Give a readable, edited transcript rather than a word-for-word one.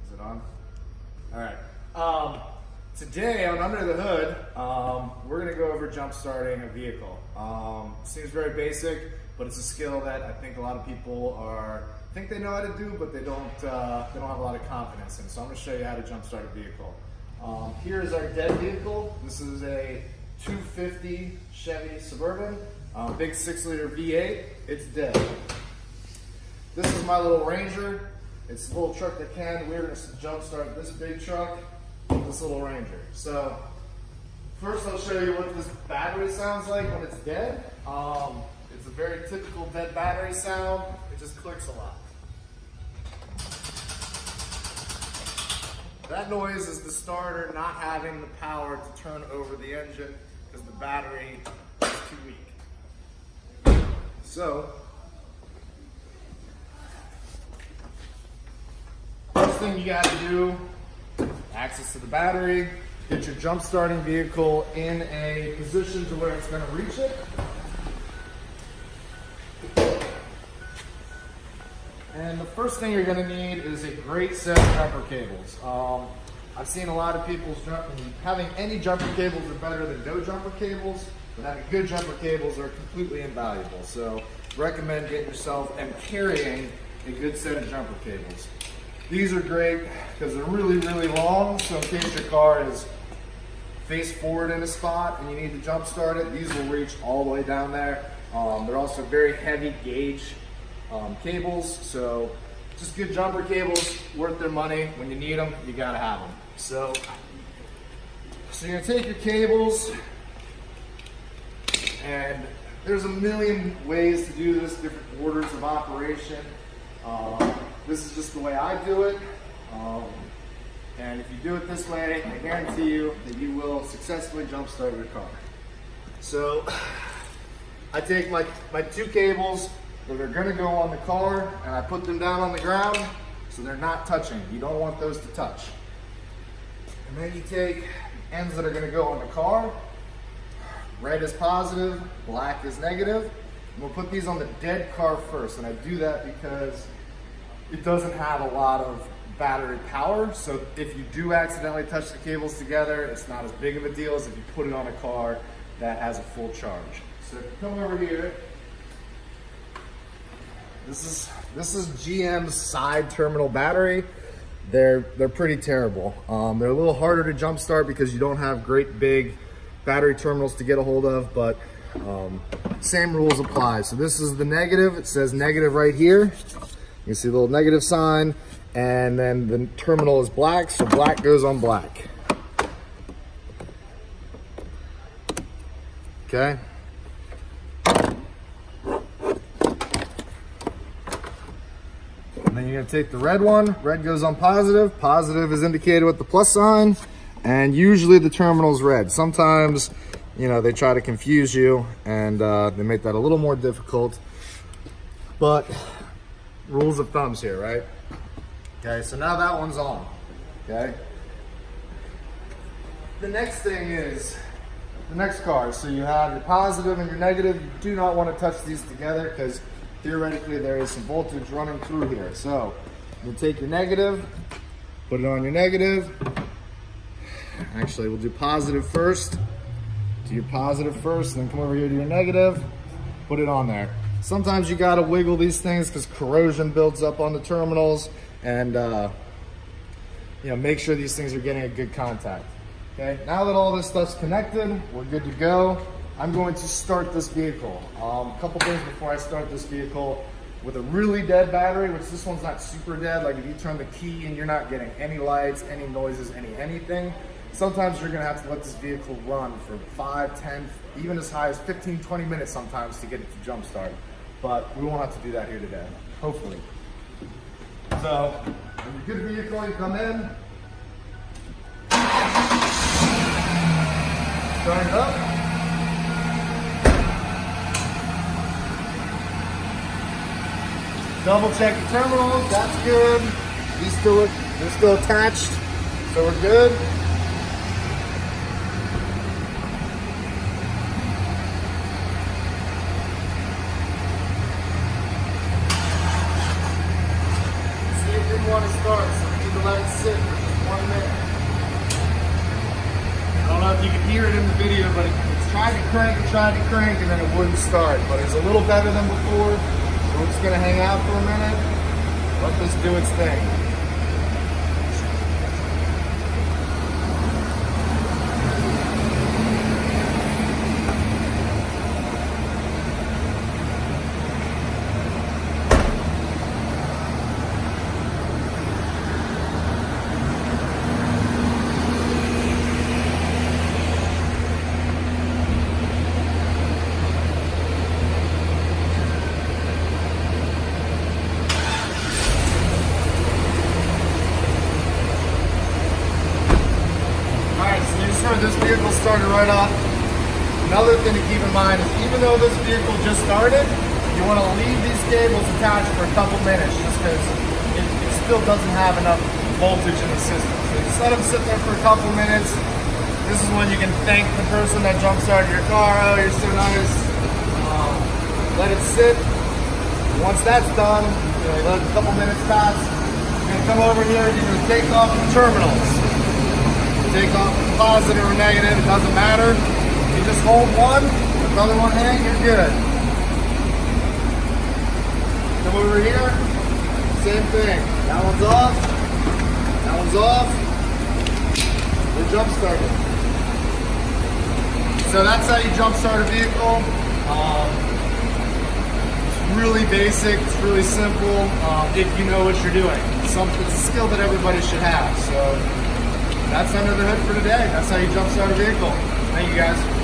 Is it on? All right. Today on Under the Hood, we're going to go over jump starting a vehicle. Seems very basic, but it's a skill that I think a lot of people think they know how to do, but they don't have a lot of confidence in. So I'm going to show you how to jump start a vehicle. Here is our dead vehicle. This is a 250 Chevy Suburban, big 6-liter V8. It's dead. This is my little Ranger. It's a little truck that can. We're going to jump start this big truck with this little Ranger. So first I'll show you what this battery sounds like when it's dead. It's a very typical dead battery sound. It just clicks a lot. That noise is the starter not having the power to turn over the engine because the battery is too weak. So first thing you got to do, access to the battery, get your jump starting vehicle in a position to where it's going to reach it. And the first thing you're going to need is a great set of jumper cables. I've seen a lot of people's having any jumper cables are better than no jumper cables, but having good jumper cables are completely invaluable. So recommend getting yourself and carrying a good set of jumper cables. These are great because they're really, really long, so in case your car is face forward in a spot and you need to jump start it, these will reach all the way down there. They're also very heavy gauge cables, so just good jumper cables, worth their money. When you need them, you gotta have them. So you're gonna take your cables, and there's a million ways to do this, different orders of operation. This is just the way I do it, and if you do it this way, I guarantee you that you will successfully jump start your car. So I take my two cables that are going to go on the car, and I put them down on the ground so they're not touching. You don't want those to touch. And then you take ends that are going to go on the car. Red is positive, black is negative. And we'll put these on the dead car first, and I do that because it doesn't have a lot of battery power, so if you do accidentally touch the cables together, it's not as big of a deal as if you put it on a car that has a full charge. So if you come over here, this is GM's side terminal battery. They're pretty terrible. They're a little harder to jump start because you don't have great big battery terminals to get a hold of, but same rules apply. So this is the negative. It says negative right here. You see the little negative sign, and then the terminal is black, so black goes on black. Okay. And then you're gonna take the red one. Red goes on positive. Positive is indicated with the plus sign, and usually the terminal's red. Sometimes, you know, they try to confuse you, and they make that a little more difficult, but rules of thumbs here, right? Okay, so now that one's on, okay? The next thing is the next car. So you have your positive and your negative. You do not want to touch these together because theoretically there is some voltage running through here. So you take your negative, put it on your negative. Actually, we'll do positive first. Do your positive first, and then come over here to your negative, put it on there. Sometimes you gotta wiggle these things because corrosion builds up on the terminals, and you know, make sure these things are getting a good contact. Okay, now that all this stuff's connected, we're good to go. I'm going to start this vehicle. A couple things before I start this vehicle. With a really dead battery, which this one's not super dead, like if you turn the key and you're not getting any lights, any noises, anything, sometimes you're gonna have to let this vehicle run for 5, 10, even as high as 15, 20 minutes sometimes to get it to jump start. But we won't have to do that here today, hopefully. So, when you're good vehicle, you come in, start it up. Double check your terminals, that's good. They're still attached, so we're good. See, it didn't want to start, so we need to let it sit for just 1 minute. I don't know if you can hear it in the video, but it's tried to crank and then it wouldn't start. But it's a little better than before. So we're just gonna hang out for a minute. Let this do its thing. This vehicle started right off. Another thing to keep in mind is even though this vehicle just started, you want to leave these cables attached for a couple minutes just because it still doesn't have enough voltage in the system. So just let them sit there for a couple minutes. This is when you can thank the person that jump started your car. Oh, you're so nice. Let it sit. Once that's done, let a couple minutes pass. You're going to come over here and you're going to take off the terminals. Take off the positive or negative, it doesn't matter. You just hold one, with the other one hang, you're good. Come over here, same thing. That one's off, that one's off. We're jump started. So that's how you jump start a vehicle. It's really basic, it's really simple, if you know what you're doing. It's a skill that everybody should have. So that's Under the Hood for today. That's how you jump start a vehicle. Thank you guys.